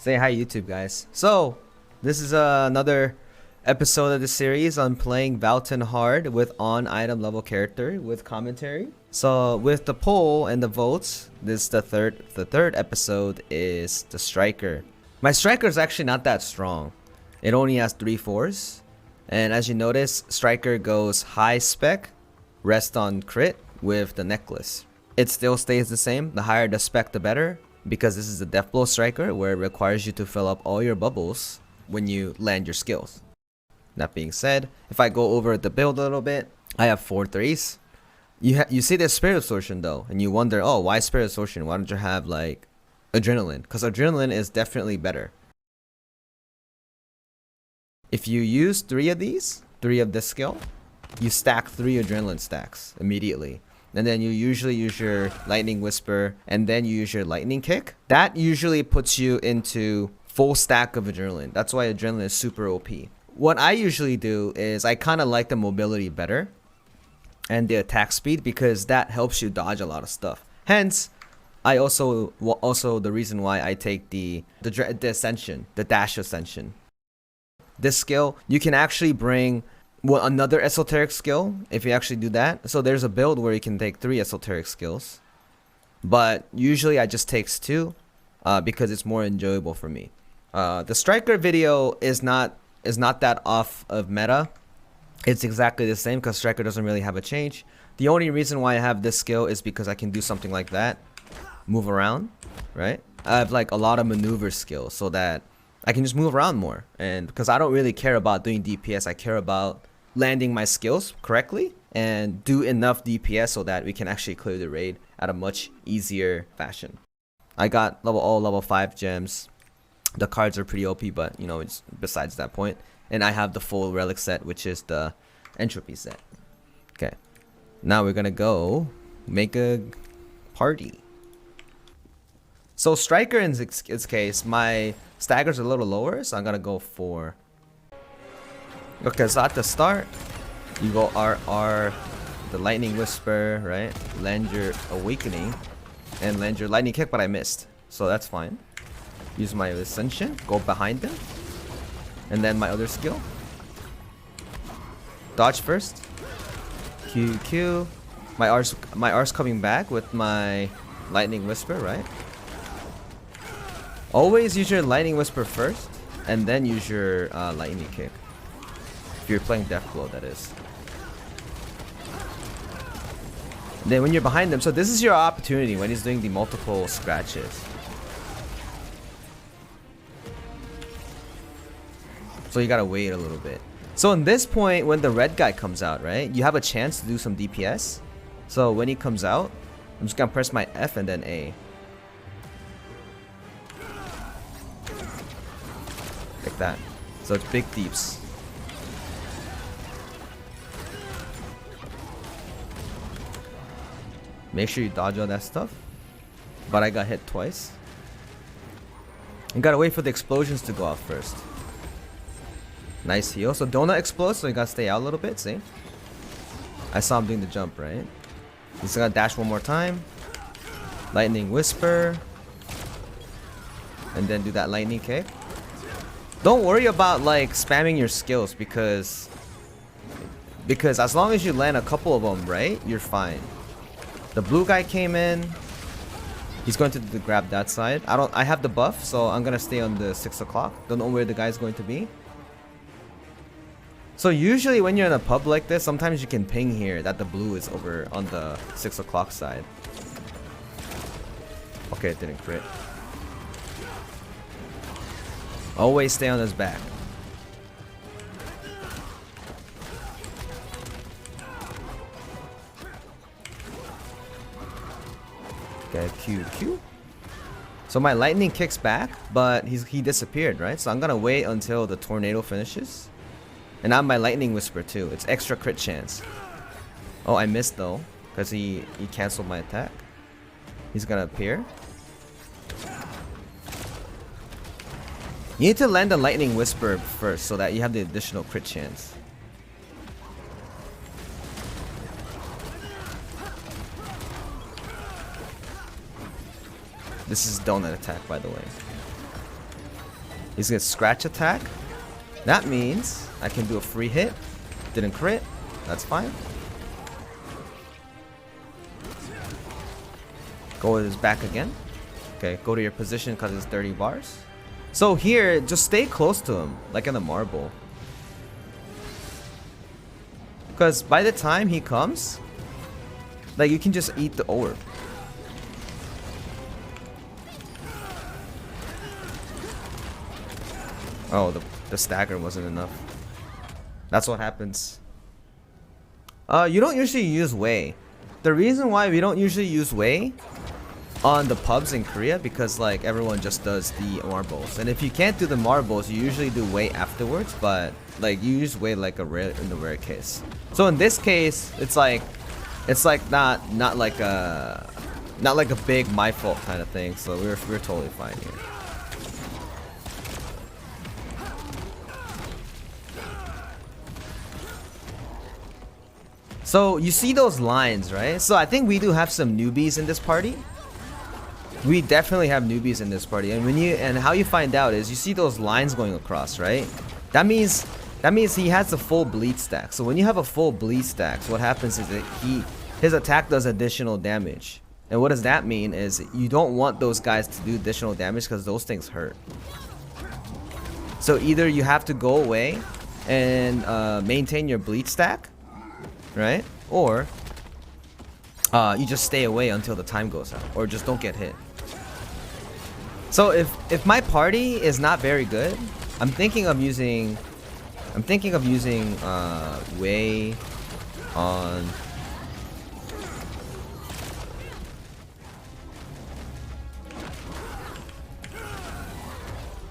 Say hi, YouTube guys. So, this is another episode of the series on playing Valtan Hard with on item level character with commentary. So, with the poll and the votes, this the third episode is the striker. My striker is actually not that strong. It only has 3 4s, and as you notice, striker goes high spec, rest on crit with the necklace. It still stays the same. The higher the spec, the better, because this is a death blow striker where it requires you to fill up all your bubbles when you land your skills. That being said, if I go over the build a little bit, I have 4 3s. You see the spirit absorption though, and you wonder, oh, why spirit absorption? Why don't you have like adrenaline? Because adrenaline is definitely better. If you use 3 of these, 3 of this skill, you stack 3 adrenaline stacks immediately. And then you usually use your lightning whisper, and then you use your lightning kick. That usually puts you into full stack of adrenaline. That's why adrenaline is super OP. What I usually do is I kind of like the mobility better and the attack speed, because that helps you dodge a lot of stuff. Hence, I also the reason why I take the ascension, the dash ascension. This skill, you can actually bring another esoteric skill if you actually do that. So there's a build where you can take 3 esoteric skills, but usually I just takes 2 because it's more enjoyable for me. The striker video is not that off of meta. It's exactly the same because striker doesn't really have a change. The only reason why I have this skill is because I can do something like that, move around, right? I have like a lot of maneuver skills so that I can just move around more, and because I don't really care about doing DPS, I care about landing my skills correctly and do enough DPS so that we can actually clear the raid at a much easier fashion. I got all level 5 gems. The cards are pretty OP, but you know, it's besides that point. And I have the full relic set, which is the entropy set. Okay, now we're gonna go make a party. So striker in its case, my staggers are a little lower, so I'm gonna go for. Okay, so at the start, you go RR, the lightning whisper, right? Land your awakening, and land your lightning kick, but I missed, so that's fine. Use my ascension, go behind them, and then my other skill. Dodge first. QQ. My R's coming back with my lightning whisper, right? Always use your lightning whisper first, and then use your lightning kick. If you're playing death blow, that is. Then when you're behind them, so this is your opportunity when he's doing the multiple scratches. So you gotta wait a little bit. So in this point, when the red guy comes out, right, you have a chance to do some DPS. So when he comes out, I'm just gonna press my F and then A. Like that. So it's big deeps. Make sure you dodge all that stuff. But I got hit twice. You gotta wait for the explosions to go off first. Nice heal. So donut explodes, so you gotta stay out a little bit. See? I saw him doing the jump, right? He's gonna dash one more time. Lightning whisper. And then do that lightning kick. Don't worry about like spamming your skills because as long as you land a couple of them, right, you're fine. The blue guy came in. He's going to grab that side. I have the buff, so I'm gonna stay on the 6 o'clock. Don't know where the guy's going to be. So usually when you're in a pub like this, sometimes you can ping here that the blue is over on the 6 o'clock side. Okay, it didn't crit. Always stay on his back. Okay, QQ. So my lightning kicks back, but he disappeared, right? So I'm gonna wait until the tornado finishes. And now my lightning whisper too. It's extra crit chance. Oh, I missed though, because he canceled my attack. He's gonna appear. You need to land the lightning whisper first so that you have the additional crit chance. This is donut attack, by the way. He's gonna scratch attack. That means I can do a free hit. Didn't crit. That's fine. Go with his back again. Okay, go to your position because it's 30 bars. So here, just stay close to him, like in the marble. Because by the time he comes, like you can just eat the orb. Oh, the stagger wasn't enough. That's what happens. You don't usually use Wei. The reason why we don't usually use Wei on the pubs in Korea, because like everyone just does the marbles, and if you can't do the marbles, you usually do Wei afterwards. But like you use Wei like a rare in the rare case. So in this case, it's like not like a big my fault kind of thing. So we're totally fine here. So you see those lines, right? So I think we do have some newbies in this party. We definitely have newbies in this party, and how you find out is you see those lines going across, right? That means he has a full bleed stack. So when you have a full bleed stack, so what happens is that his attack does additional damage. And what does that mean is you don't want those guys to do additional damage because those things hurt. So either you have to go away and maintain your bleed stack, right? Or you just stay away until the time goes out, or just don't get hit. So if my party is not very good, I'm thinking of using Wei on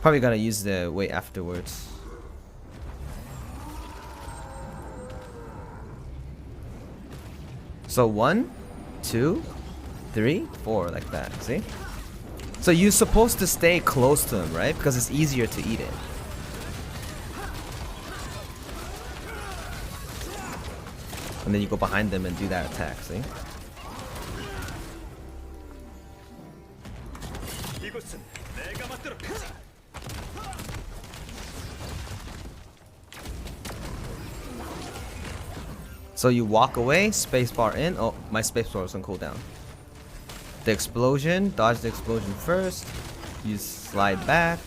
probably gonna use the Wei afterwards. So 1, 2, 3, 4, like that. See? So you're supposed to stay close to him, right? Because it's easier to eat it. And then you go behind them and do that attack, see? So you walk away, spacebar in. Oh, my spacebar was on cooldown. The explosion, dodge the explosion first. You slide back.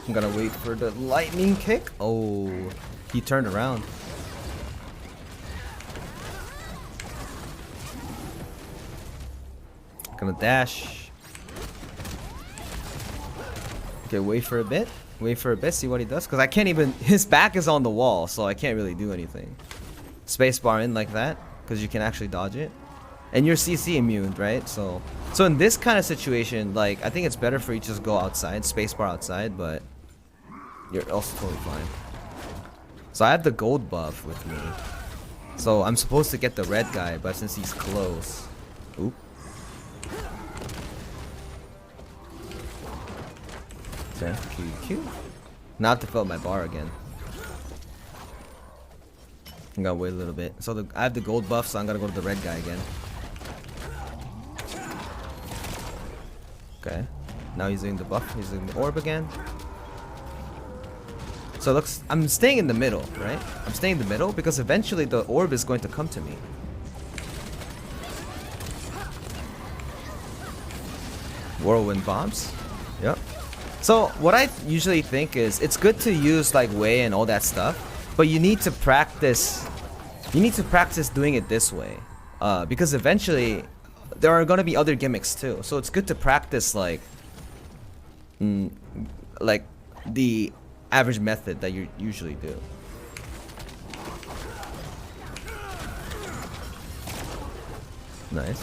I'm gonna wait for the lightning kick. Oh, he turned around. Gonna dash. Okay, wait for a bit. Wait for a bit, see what he does. Because I can't even... His back is on the wall, so I can't really do anything. Spacebar in like that, because you can actually dodge it. And you're CC immune, right? So in this kind of situation, like, I think it's better for you to just go outside, spacebar outside, but you're also totally fine. So I have the gold buff with me. So I'm supposed to get the red guy, but since he's close... Oop. Okay, Q. Now I have to fill up my bar again. I'm gonna wait a little bit. So I have the gold buff, so I'm gonna go to the red guy again. Okay. Now he's using the buff. He's using the orb again. So it looks... I'm staying in the middle, right? I'm staying in the middle because eventually the orb is going to come to me. Whirlwind bombs. Yep. So what I usually think is it's good to use like Wei and all that stuff, but you need to practice. You need to practice doing it this way, because eventually there are gonna be other gimmicks too. So it's good to practice like the average method that you usually do. Nice.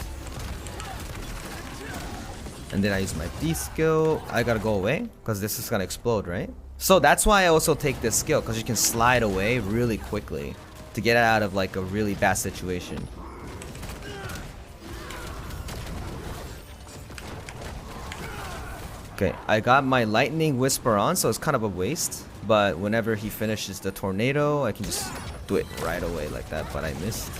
And then I use my D skill. I gotta go away because this is gonna explode, right? So that's why I also take this skill, because you can slide away really quickly to get out of like a really bad situation. Okay, I got my lightning whisper on, so it's kind of a waste. But whenever he finishes the tornado, I can just do it right away like that, but I missed.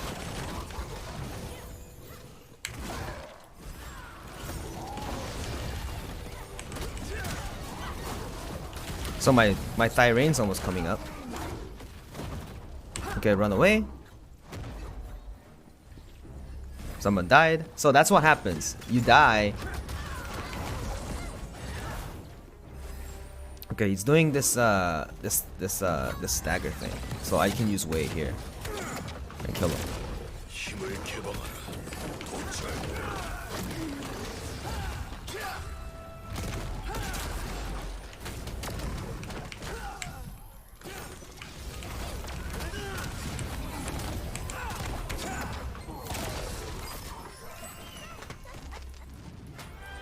So my Thyraine's almost coming up. Okay, run away. Someone died. So that's what happens. You die. Okay, he's doing this this stagger thing. So I can use Wei here and kill him.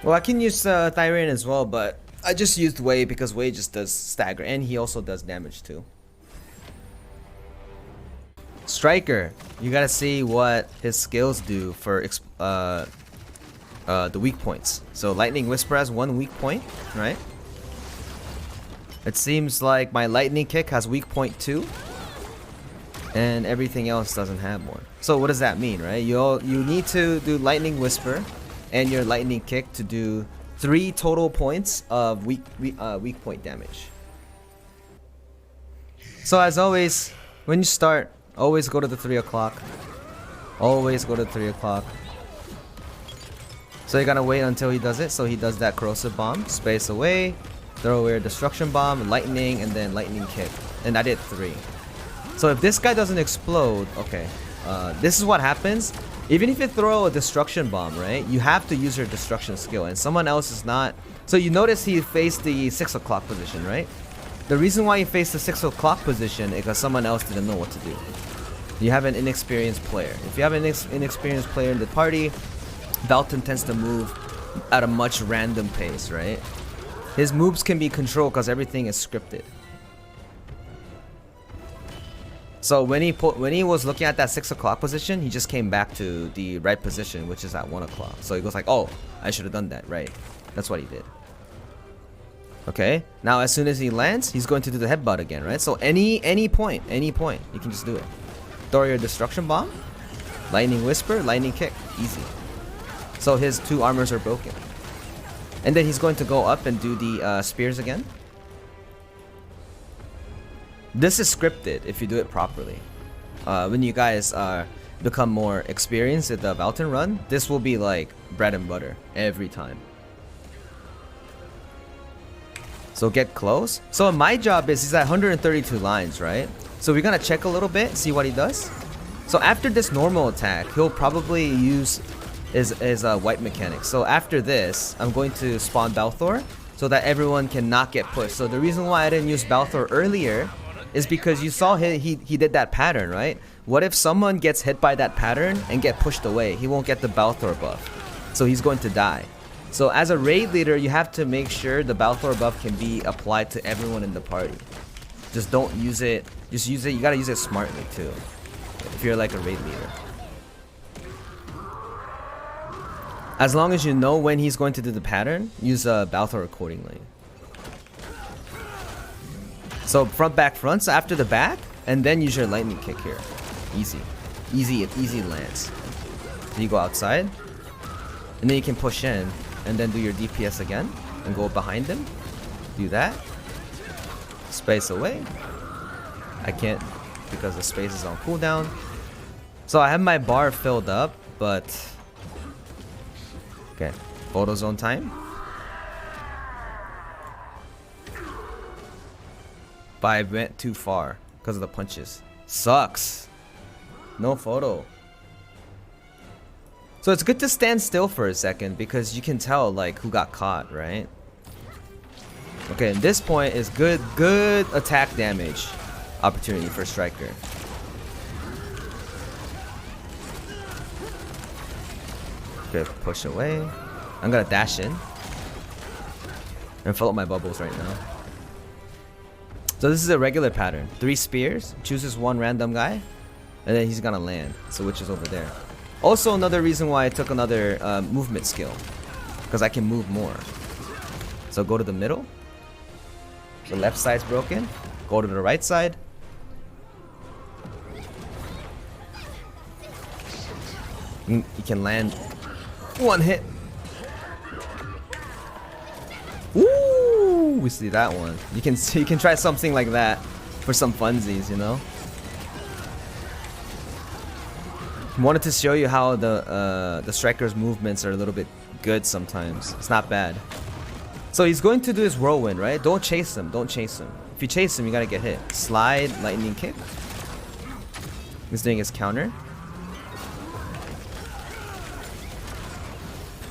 Well, I can use Thyrain as well, but I just used Wei because Wei just does stagger, and he also does damage too. Striker, you gotta see what his skills do for the weak points. So Lightning Whisper has 1 weak point, right? It seems like my Lightning Kick has weak point 2, and everything else doesn't have one. So what does that mean, right? You need to do Lightning Whisper and your Lightning Kick to do 3 total points of weak point damage. So as always, when you start, always go to the 3 o'clock. Always go to 3 o'clock. So you gotta wait until he does it. So he does that corrosive bomb, space away, throw away a destruction bomb, lightning, and then lightning kick. And I did 3. So if this guy doesn't explode, okay. This is what happens. Even if you throw a destruction bomb, right? You have to use your destruction skill, and someone else is not. So you notice he faced the 6 o'clock position, right? The reason why he faced the 6 o'clock position is because someone else didn't know what to do. You have an inexperienced player. If you have an inexperienced player in the party, Valtan tends to move at a much random pace, right? His moves can be controlled because everything is scripted. So when he was looking at that 6 o'clock position, he just came back to the right position, which is at 1 o'clock. So he goes like, oh, I should have done that, right? That's what he did. Okay, now as soon as he lands, he's going to do the headbutt again, right? So any point, you can just do it. Throw your destruction bomb, lightning whisper, lightning kick, easy. So his 2 armors are broken. And then he's going to go up and do the spears again. This is scripted if you do it properly. When you guys become more experienced at the Valtan run, this will be like bread and butter every time. So get close. So my job is he's at 132 lines, right? So we're gonna check a little bit, see what he does. So after this normal attack, he'll probably use his white mechanic. So after this, I'm going to spawn Balthor so that everyone can not get pushed. So the reason why I didn't use Balthor earlier is because you saw he did that pattern, right? What if someone gets hit by that pattern and get pushed away? He won't get the Balthor buff. So he's going to die. So as a raid leader, you have to make sure the Balthor buff can be applied to everyone in the party. Just don't use it. Just use it. You gotta use it smartly too. If you're like a raid leader. As long as you know when he's going to do the pattern, use Balthor accordingly. So front, back, front. So after the back, and then use your lightning kick here. Easy. Easy lands. Then you go outside. And then you can push in. And then do your DPS again. And go behind him. Do that. Space away. I can't because the space is on cooldown. So I have my bar filled up, but... Okay. Photo zone time. But I went too far because of the punches. Sucks. No photo. So it's good to stand still for a second because you can tell like who got caught, right? Okay, and this point is good attack damage opportunity for Striker. Okay, push away. I'm gonna dash in and fill up my bubbles right now. So this is a regular pattern. 3 spears, chooses 1 random guy, and then he's gonna land. So which is over there. Also another reason why I took another movement skill, because I can move more. So go to the middle. The left side's broken. Go to the right side. You can land 1 hit. Ooh! obviously that one. You can try something like that for some funsies, you know. Wanted to show you how the striker's movements are a little bit good sometimes. It's not bad. So he's going to do his whirlwind, right? Don't chase him. Don't chase him. If you chase him, you gotta get hit. Slide, lightning kick. He's doing his counter.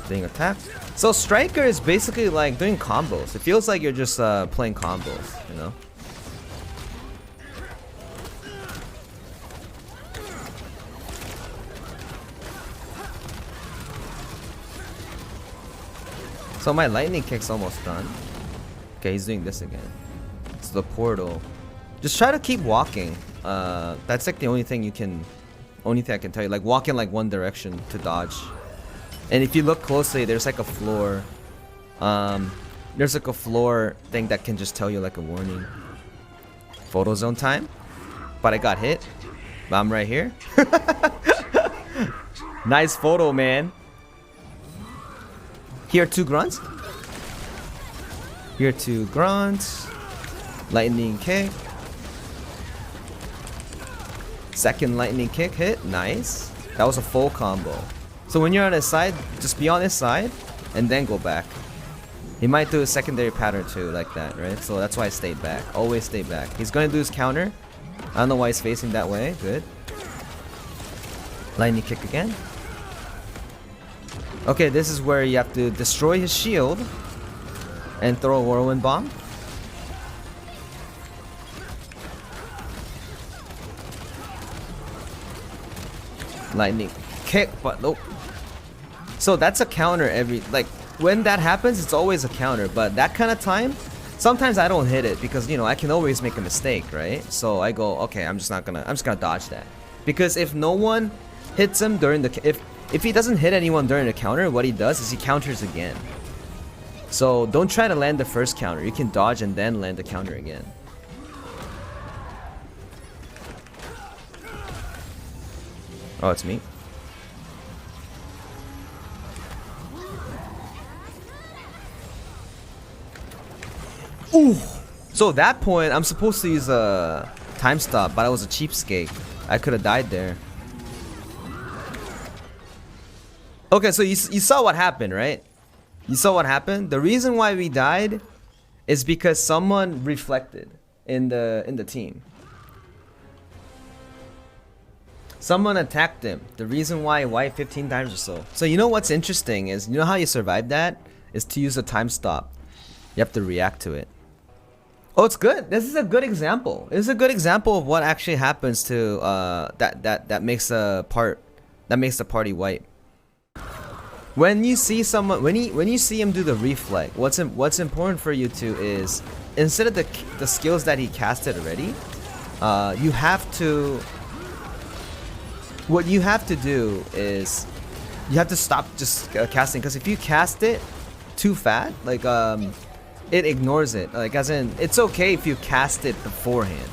Doing attack. So striker is basically like doing combos. It feels like you're just playing combos, you know. So my lightning kick's almost done. Okay, he's doing this again. It's the portal. Just try to keep walking. That's like the only thing I can tell you. Like walk in like one direction to dodge. And if you look closely, there's like a floor. There's like a floor thing that can just tell you like a warning. Photo zone time. But I got hit. But I'm right here. Nice photo, man. Here 2 grunts. Here 2 grunts. Lightning kick. Second lightning kick hit. Nice. That was a full combo. So when you're on his side, just be on his side and then go back. He might do a secondary pattern too, like that, right? So that's why I stayed back. Always stay back. He's going to do his counter. I don't know why he's facing that way. Good. Lightning kick again. Okay, this is where you have to destroy his shield and throw a whirlwind bomb. Lightning kick, but nope. So that's a counter like when that happens, it's always a counter, but that kind of time, sometimes I don't hit it because, you know, I can always make a mistake, right? So I go, okay, I'm just gonna dodge that. Because if no one hits him during the, if he doesn't hit anyone during the counter, what he does is he counters again. So don't try to land the first counter. You can dodge and then land the counter again. Oh, it's me. Ooh. So at that point, I'm supposed to use a time stop, but I was a cheapskate. I could have died there. Okay, so you saw what happened, right? You saw what happened? The reason why we died is because someone reflected in the team. Someone attacked him. The reason why he wiped 15 times or so. So you know what's interesting is, you know how you survive that? Is to use a time stop. You have to react to it. Oh, it's good. This is a good example. This is a good example of what actually happens to that makes the party wipe. When you see someone, when you see him do the reflect, what's important for you to is, instead of the skills that he casted already, you have to. What you have to do is, you have to stop just casting, because if you cast it too fast, like it ignores it. Like, as in, it's okay if you cast it beforehand.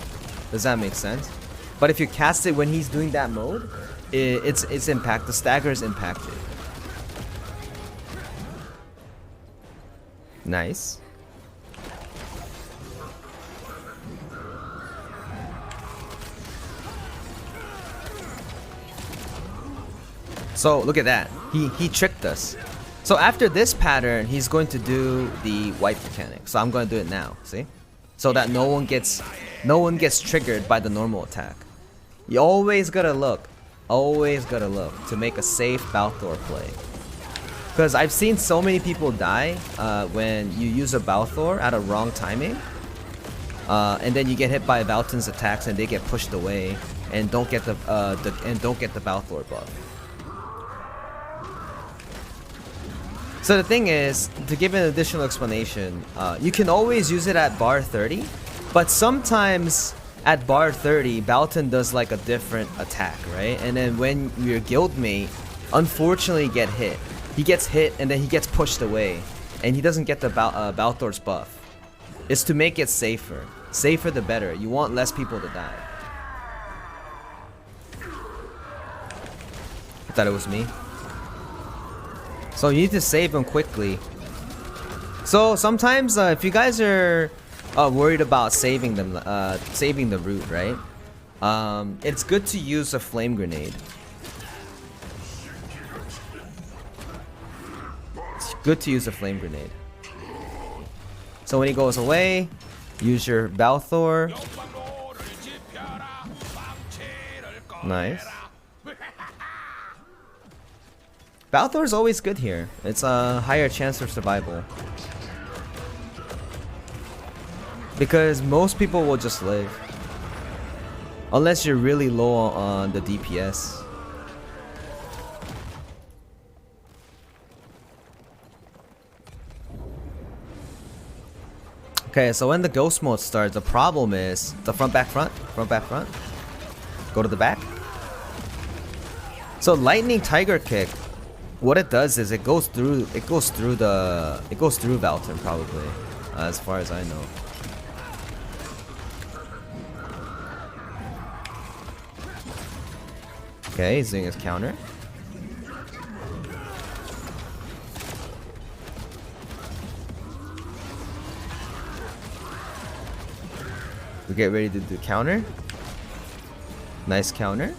Does that make sense? But if you cast it when he's doing that mode, it's impact. The stagger is impacted. Nice. So look at that. He tricked us. So after this pattern, he's going to do the wipe mechanic. So I'm going to do it now. See? So that no one gets triggered by the normal attack. You always gotta look. Always gotta look to make a safe Balthor play. Because I've seen so many people die when you use a Balthor at a wrong timing, and then you get hit by Valtan's attacks and they get pushed away and don't get the Balthor buff. So the thing is, to give an additional explanation, you can always use it at bar 30, but sometimes at bar 30, Valtan does like a different attack, right? And then when your guildmate unfortunately get hit, he gets hit and then he gets pushed away, and he doesn't get the Balthor's buff. It's to make it safer. Safer the better. You want less people to die. I thought it was me. So you need to save him quickly. So sometimes if you guys are worried about saving them, saving the root, right? It's good to use a flame grenade. It's good to use a flame grenade. So when he goes away, use your Balthor. Nice. Balthor is always good here. It's a higher chance of survival. Because most people will just live. Unless you're really low on the DPS. Okay, so when the ghost mode starts, the problem is the front back front. Go to the back. So lightning tiger kick, what it does is it goes through Valtan probably, as far as I know. Okay, he's doing his counter. We get ready to do counter. Nice counter.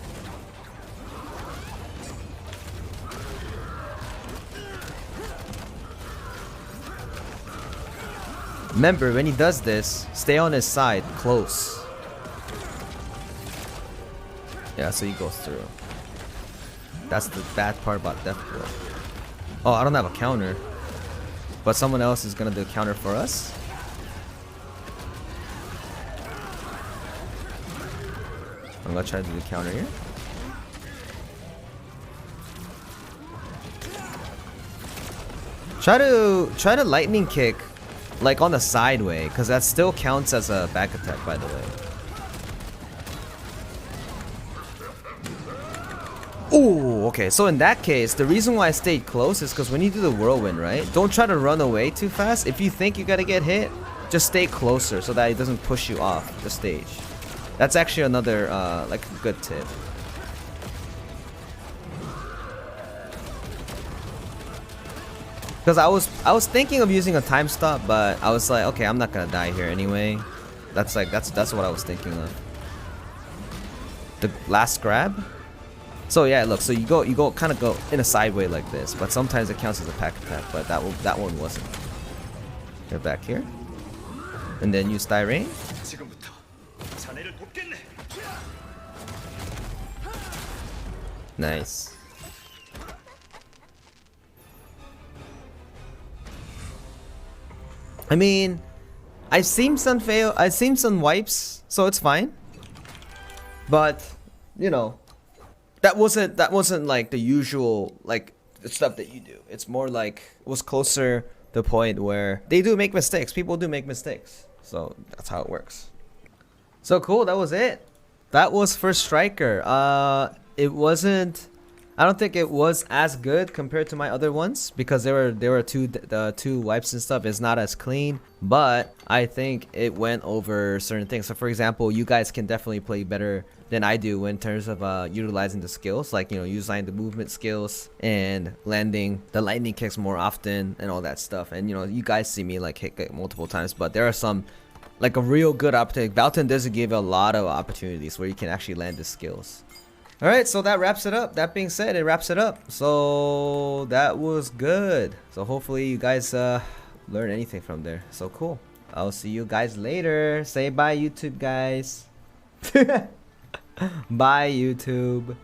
Remember, when he does this, stay on his side, close. Yeah, so he goes through. That's the bad part about Death Blow. Oh, I don't have a counter. But someone else is gonna do a counter for us. I'm gonna try to do the counter here. Try to lightning kick like on the sideway, because that still counts as a back attack, by the way. Oh, okay. So in that case, the reason why I stayed close is because when you do the whirlwind, right? Don't try to run away too fast. If you think you gotta get hit, just stay closer so that it doesn't push you off the stage. That's actually another like good tip. Because I was thinking of using a time stop, but I was like, okay, I'm not gonna die here anyway. That's what I was thinking of. The last grab. So yeah, look. So you kind of go in a sideway like this, but sometimes it counts as a pack attack. But that one wasn't. Get back here, and then use Styrane. Nice. I mean, I've seen some fail. I've seen some wipes, so it's fine. But you know, that wasn't like the usual like the stuff that you do. It's more like it was closer to the point where they do make mistakes. People do make mistakes, so that's how it works. So cool. That was it. That was First Striker. It wasn't. I don't think it was as good compared to my other ones because there were two wipes and stuff. It's not as clean, but I think it went over certain things. So for example, you guys can definitely play better than I do in terms of utilizing the skills, like utilizing the movement skills and landing the lightning kicks more often and all that stuff. And you guys see me like hit multiple times, but there are some like a real good opportunity. Valtan doesn't give a lot of opportunities where you can actually land the skills. Alright, so that wraps it up. That being said, it wraps it up. So that was good. So hopefully you guys learn anything from there. So cool. I'll see you guys later. Say bye, YouTube guys. Bye, YouTube.